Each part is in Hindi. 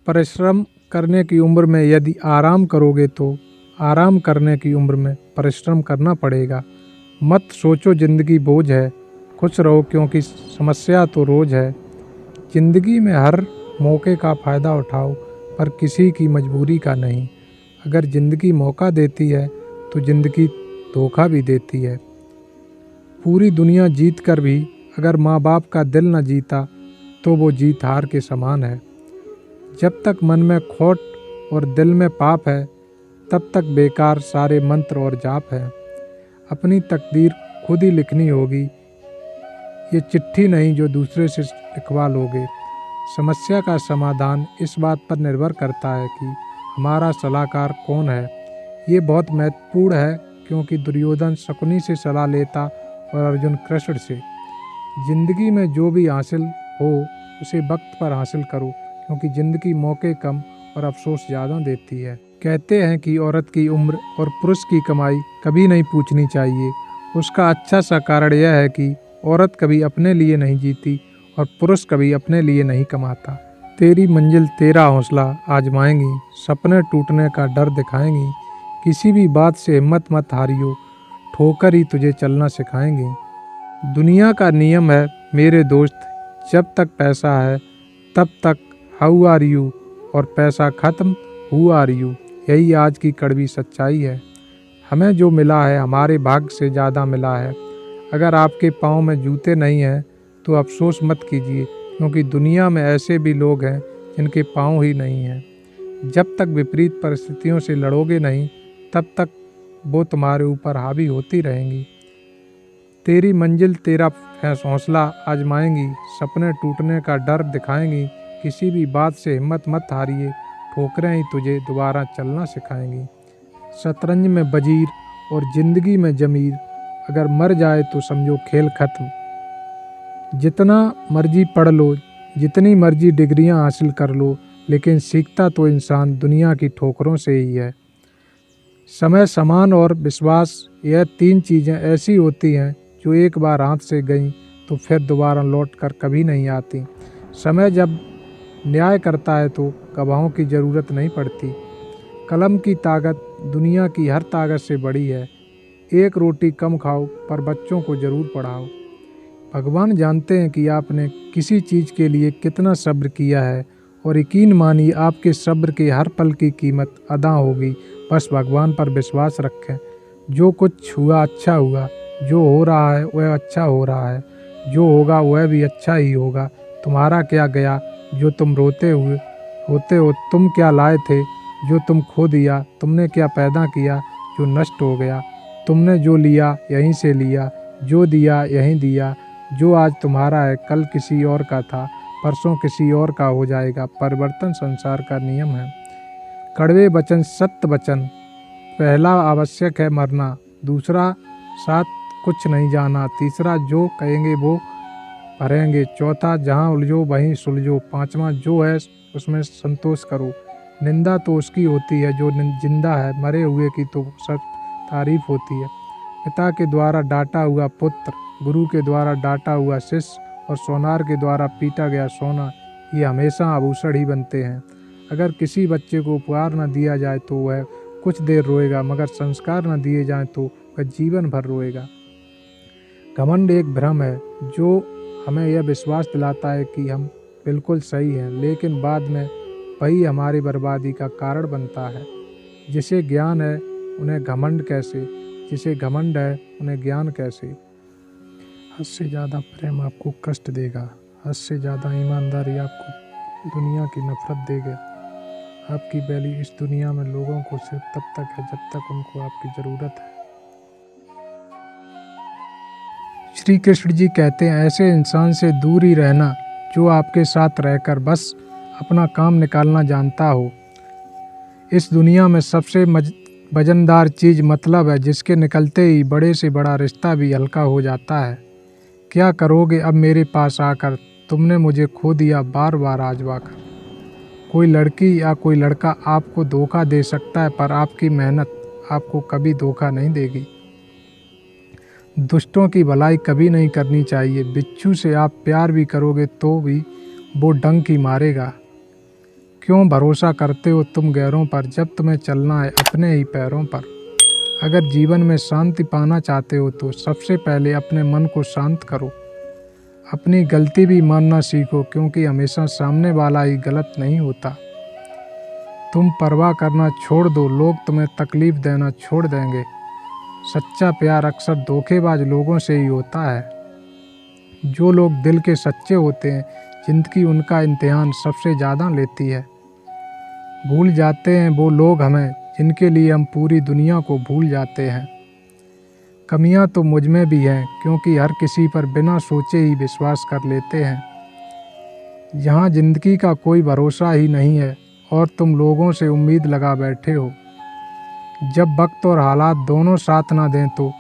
परिश्रम करने की उम्र में यदि आराम करोगे तो आराम करने की उम्र में परिश्रम करना पड़ेगा। मत सोचो ज़िंदगी बोझ है, खुश रहो क्योंकि समस्या तो रोज़ है। ज़िंदगी में हर मौके का फ़ायदा उठाओ, पर किसी की मजबूरी का नहीं। अगर ज़िंदगी मौका देती है तो ज़िंदगी धोखा भी देती है। पूरी दुनिया जीत कर भी अगर माँ बाप का दिल न जीता तो वो जीत हार के समान है। जब तक मन में खोट और दिल में पाप है, तब तक बेकार सारे मंत्र और जाप है। अपनी तकदीर खुद ही लिखनी होगी, ये चिट्ठी नहीं जो दूसरे से लिखवा लोगे। समस्या का समाधान इस बात पर निर्भर करता है कि हमारा सलाहकार कौन है। ये बहुत महत्वपूर्ण है क्योंकि दुर्योधन शकुनी से सलाह लेता और अर्जुन कृष्ण से। जिंदगी में जो भी हासिल हो उसे वक्त पर हासिल करो, क्योंकि ज़िंदगी मौके कम और अफसोस ज़्यादा देती है। कहते हैं कि औरत की उम्र और पुरुष की कमाई कभी नहीं पूछनी चाहिए। उसका अच्छा सा कारण यह है कि औरत कभी अपने लिए नहीं जीती और पुरुष कभी अपने लिए नहीं कमाता। तेरी मंजिल तेरा हौसला आजमाएंगी, सपने टूटने का डर दिखाएंगी। किसी भी बात से हिम्मत मत हारियो, ठोकर ही तुझे चलना सिखाएंगे। दुनिया का नियम है मेरे दोस्त, जब तक पैसा है तब तक हाउ आर यू, और पैसा खत्म हु आर यू। यही आज की कड़वी सच्चाई है। हमें जो मिला है हमारे भाग्य से ज़्यादा मिला है। अगर आपके पाँव में जूते नहीं हैं तो अफसोस मत कीजिए, क्योंकि दुनिया में ऐसे भी लोग हैं जिनके पाँव ही नहीं हैं। जब तक विपरीत परिस्थितियों से लड़ोगे नहीं, तब तक वो तुम्हारे ऊपर हावी होती रहेंगी। तेरी मंजिल तेरा हौसला आजमाएंगी, सपने टूटने का डर दिखाएंगी। किसी भी बात से हिम्मत मत हारिए, ठोकरें ही तुझे दोबारा चलना सिखाएंगी। शतरंज में वजीर और ज़िंदगी में जमीर, अगर मर जाए तो समझो खेल खत्म। जितना मर्जी पढ़ लो, जितनी मर्जी डिग्रियां हासिल कर लो, लेकिन सीखता तो इंसान दुनिया की ठोकरों से ही है। समय, समान और विश्वास, यह तीन चीज़ें ऐसी होती हैं जो एक बार हाथ से गईं तो फिर दोबारा लौट कर कभी नहीं आती। समय जब न्याय करता है तो गवाहों की ज़रूरत नहीं पड़ती। कलम की ताकत दुनिया की हर ताकत से बड़ी है। एक रोटी कम खाओ पर बच्चों को ज़रूर पढ़ाओ। भगवान जानते हैं कि आपने किसी चीज़ के लिए कितना सब्र किया है, और यकीन मानिए आपके सब्र के हर पल की कीमत अदा होगी। बस भगवान पर विश्वास रखें। जो कुछ हुआ अच्छा हुआ, जो हो रहा है वह अच्छा हो रहा है, जो होगा वह भी अच्छा ही होगा। तुम्हारा क्या गया जो तुम रोते हुए होते हो, तुम क्या लाए थे जो तुम खो दिया, तुमने क्या पैदा किया जो नष्ट हो गया। तुमने जो लिया यहीं से लिया, जो दिया यहीं दिया। जो आज तुम्हारा है कल किसी और का था, परसों किसी और का हो जाएगा। परिवर्तन संसार का नियम है। कड़वे वचन सत्य वचन। पहला आवश्यक है मरना, दूसरा साथ कुछ नहीं जाना, तीसरा जो कहेंगे वो भरेंगे, चौथा जहाँ उलझो वहीं सुलझो, पांचवा जो है उसमें संतोष करो। निंदा तो उसकी होती है जो जिंदा है, मरे हुए की तो सब तारीफ होती है। पिता के द्वारा डांटा हुआ पुत्र, गुरु के द्वारा डांटा हुआ शिष्य, और सोनार के द्वारा पीटा गया सोना, ये हमेशा आभूषण ही बनते हैं। अगर किसी बच्चे को उपहार न दिया जाए तो वह कुछ देर रोएगा, मगर संस्कार न दिए जाएं तो वह जीवन भर रोएगा। घमंड एक भ्रम है जो हमें यह विश्वास दिलाता है कि हम बिल्कुल सही हैं, लेकिन बाद में वही हमारी बर्बादी का कारण बनता है। जिसे ज्ञान है उन्हें घमंड कैसे, जिसे घमंड है उन्हें ज्ञान कैसे। हद से ज़्यादा प्रेम आपको कष्ट देगा, हद से ज़्यादा ईमानदारी आपको दुनिया की नफरत देगा। आपकी वैल्यू इस दुनिया में लोगों को सिर्फ तब तक है जब तक उनको आपकी ज़रूरत है। श्री कृष्ण जी कहते हैं, ऐसे इंसान से दूर ही रहना जो आपके साथ रहकर बस अपना काम निकालना जानता हो। इस दुनिया में सबसे वजनदार चीज़ मतलब है, जिसके निकलते ही बड़े से बड़ा रिश्ता भी हल्का हो जाता है। क्या करोगे अब मेरे पास आकर, तुमने मुझे खो दिया बार बार आजमा कर। कोई लड़की या कोई लड़का आपको धोखा दे सकता है, पर आपकी मेहनत आपको कभी धोखा नहीं देगी। दुष्टों की भलाई कभी नहीं करनी चाहिए। बिच्छू से आप प्यार भी करोगे तो भी वो डंक ही मारेगा, क्यों भरोसा करते हो तुम गैरों पर, जब तुम्हें चलना है अपने ही पैरों पर। अगर जीवन में शांति पाना चाहते हो तो सबसे पहले अपने मन को शांत करो। अपनी गलती भी मानना सीखो, क्योंकि हमेशा सामने वाला ही गलत नहीं होता। तुम परवाह करना छोड़ दो, लोग तुम्हें तकलीफ देना छोड़ देंगे। सच्चा प्यार अक्सर धोखेबाज लोगों से ही होता है। जो लोग दिल के सच्चे होते हैं, जिंदगी उनका इम्तिहान सबसे ज़्यादा लेती है। भूल जाते हैं वो लोग हमें जिनके लिए हम पूरी दुनिया को भूल जाते हैं। कमियां तो मुझ में भी हैं, क्योंकि हर किसी पर बिना सोचे ही विश्वास कर लेते हैं। यहाँ जिंदगी का कोई भरोसा ही नहीं है और तुम लोगों से उम्मीद लगा बैठे हो। जब वक्त और हालात दोनों साथ ना दें तो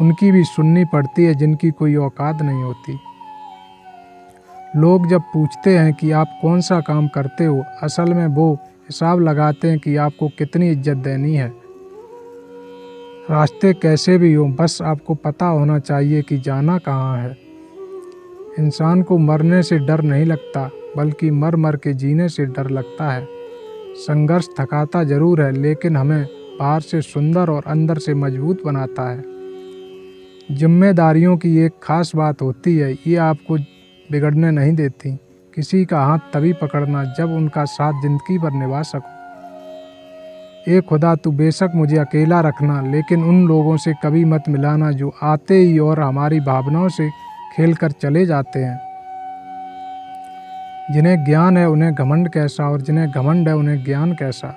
उनकी भी सुननी पड़ती है जिनकी कोई औकात नहीं होती। लोग जब पूछते हैं कि आप कौन सा काम करते हो, असल में वो हिसाब लगाते हैं कि आपको कितनी इज्जत देनी है। रास्ते कैसे भी हो, बस आपको पता होना चाहिए कि जाना कहाँ है। इंसान को मरने से डर नहीं लगता, बल्कि मर मर के जीने से डर लगता है। संघर्ष थकाता जरूर है, लेकिन हमें बाहर से सुंदर और अंदर से मजबूत बनाता है। जिम्मेदारियों की एक खास बात होती है, ये आपको बिगड़ने नहीं देती। किसी का हाथ तभी पकड़ना जब उनका साथ जिंदगी भर निभा सको। ए खुदा, तू बेशक मुझे अकेला रखना, लेकिन उन लोगों से कभी मत मिलाना जो आते ही और हमारी भावनाओं से खेलकर चले जाते हैं। जिन्हें ज्ञान है उन्हें घमंड कैसा, और जिन्हें घमंड है उन्हें ज्ञान कैसा।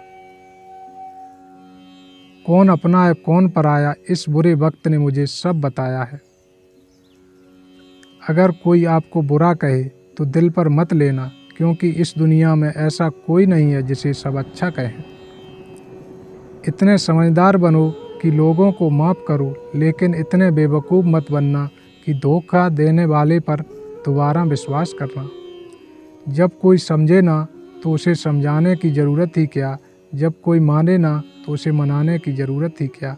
कौन अपना है कौन पराया, इस बुरे वक्त ने मुझे सब बताया है। अगर कोई आपको बुरा कहे तो दिल पर मत लेना, क्योंकि इस दुनिया में ऐसा कोई नहीं है जिसे सब अच्छा कहें। इतने समझदार बनो कि लोगों को माफ़ करो, लेकिन इतने बेवकूफ़ मत बनना कि धोखा देने वाले पर दोबारा विश्वास करना। जब कोई समझे ना तो उसे समझाने की ज़रूरत ही क्या, जब कोई माने ना तो उसे मनाने की ज़रूरत ही क्या।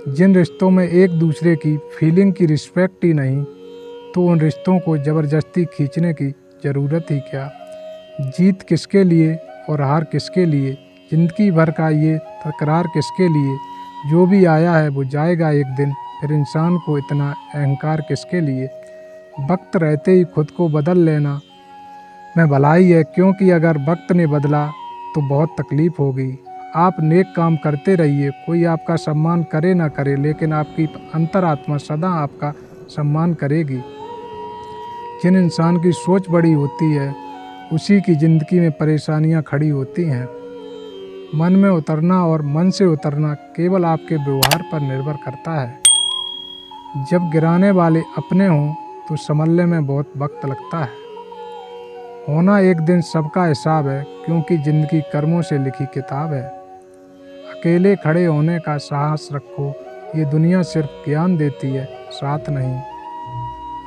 जिन रिश्तों में एक दूसरे की फीलिंग की रिस्पेक्ट ही नहीं, तो उन रिश्तों को ज़बरदस्ती खींचने की ज़रूरत ही क्या। जीत किसके लिए और हार किसके लिए, ज़िंदगी भर का ये तकरार किसके लिए। जो भी आया है वो जाएगा एक दिन, फिर इंसान को इतना अहंकार किसके लिए। वक्त रहते ही खुद को बदल लेना में भलाई है, क्योंकि अगर वक्त ने बदला तो बहुत तकलीफ़ होगी। आप नेक काम करते रहिए, कोई आपका सम्मान करे ना करे, लेकिन आपकी अंतरात्मा सदा आपका सम्मान करेगी। जिन इंसान की सोच बड़ी होती है, उसी की ज़िंदगी में परेशानियां खड़ी होती हैं। मन में उतरना और मन से उतरना केवल आपके व्यवहार पर निर्भर करता है। जब गिराने वाले अपने हों तो संभलने में बहुत वक्त लगता है। होना एक दिन सबका हिसाब है, क्योंकि ज़िंदगी कर्मों से लिखी किताब है। अकेले खड़े होने का साहस रखो, ये दुनिया सिर्फ ज्ञान देती है, साथ नहीं।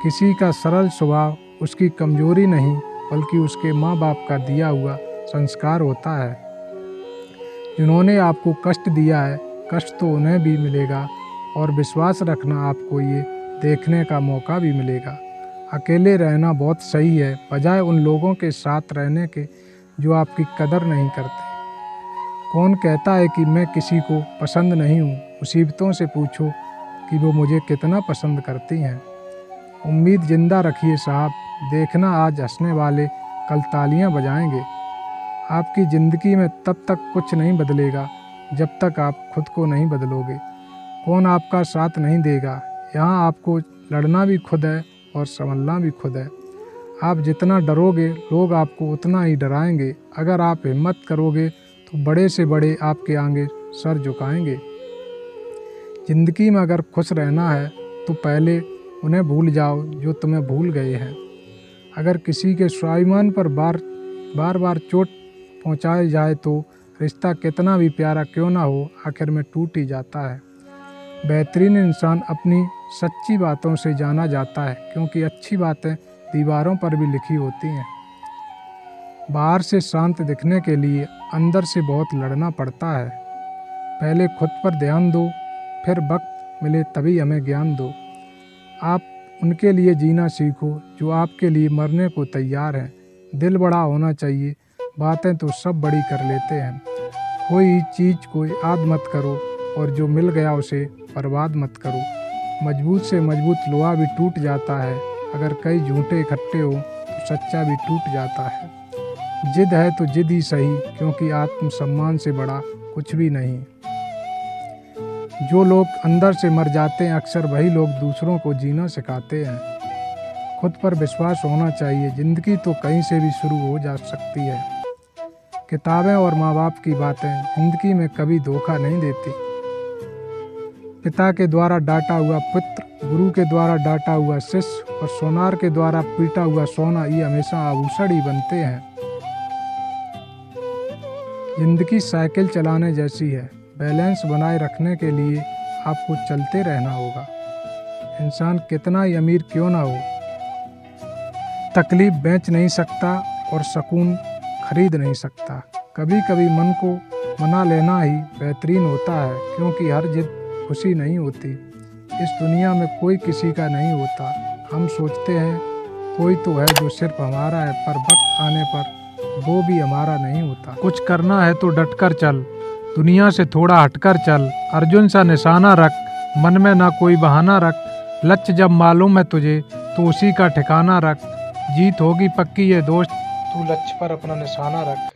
किसी का सरल स्वभाव उसकी कमजोरी नहीं, बल्कि उसके माँ बाप का दिया हुआ संस्कार होता है। जिन्होंने आपको कष्ट दिया है, कष्ट तो उन्हें भी मिलेगा, और विश्वास रखना आपको ये देखने का मौका भी मिलेगा। अकेले रहना बहुत सही है, बजाय उन लोगों के साथ रहने के जो आपकी कदर नहीं करते। कौन कहता है कि मैं किसी को पसंद नहीं हूँ, मुसीबतों से पूछो कि वो मुझे कितना पसंद करती हैं। उम्मीद जिंदा रखिए साहब, देखना आज हंसने वाले कल तालियां बजाएंगे। आपकी ज़िंदगी में तब तक कुछ नहीं बदलेगा जब तक आप खुद को नहीं बदलोगे। कौन आपका साथ नहीं देगा, यहाँ आपको लड़ना भी खुद है और संभलना भी खुद है। आप जितना डरोगे, लोग आपको उतना ही डराएंगे। अगर आप हिम्मत करोगे तो बड़े से बड़े आपके आगे सर झुकाएंगे। ज़िंदगी में अगर खुश रहना है तो पहले उन्हें भूल जाओ जो तुम्हें भूल गए हैं। अगर किसी के स्वाभिमान पर बार बार चोट पहुंचाई जाए तो रिश्ता कितना भी प्यारा क्यों ना हो, आखिर में टूट ही जाता है। बेहतरीन इंसान अपनी सच्ची बातों से जाना जाता है, क्योंकि अच्छी बातें दीवारों पर भी लिखी होती हैं। बाहर से शांत दिखने के लिए अंदर से बहुत लड़ना पड़ता है। पहले खुद पर ध्यान दो, फिर वक्त मिले तभी हमें ज्ञान दो। आप उनके लिए जीना सीखो जो आपके लिए मरने को तैयार हैं। दिल बड़ा होना चाहिए, बातें तो सब बड़ी कर लेते हैं। कोई चीज़ को याद मत करो और जो मिल गया उसे बर्बाद मत करो। मजबूत से मजबूत लोहा भी टूट जाता है, अगर कई झूठे इकट्ठे हो तो सच्चा भी टूट जाता है। जिद है तो जिद ही सही, क्योंकि आत्मसम्मान से बड़ा कुछ भी नहीं। जो लोग अंदर से मर जाते हैं, अक्सर वही लोग दूसरों को जीना सिखाते हैं। खुद पर विश्वास होना चाहिए, जिंदगी तो कहीं से भी शुरू हो जा सकती है। किताबें और माँ बाप की बातें जिंदगी में कभी धोखा नहीं देती। पिता के द्वारा डांटा हुआ पुत्र, गुरु के द्वारा डांटा हुआ शिष्य और सोनार के द्वारा पीटा हुआ सोना, ये हमेशा आभूषण ही बनते हैं। जिंदगी साइकिल चलाने जैसी है, बैलेंस बनाए रखने के लिए आपको चलते रहना होगा। इंसान कितना ही अमीर क्यों ना हो, तकलीफ बेच नहीं सकता और सुकून खरीद नहीं सकता। कभी कभी मन को मना लेना ही बेहतरीन होता है, क्योंकि हर जिद खुशी नहीं होती। इस दुनिया में कोई किसी का नहीं होता। हम सोचते हैं कोई तो है जो सिर्फ हमारा है, पर वक्त आने पर वो भी हमारा नहीं होता। कुछ करना है तो डटकर चल, दुनिया से थोड़ा हटकर चल। अर्जुन सा निशाना रख, मन में ना कोई बहाना रख। लक्ष्य जब मालूम है तुझे तो उसी का ठिकाना रख। जीत होगी पक्की ये दोस्त, तू लक्ष्य पर अपना निशाना रख।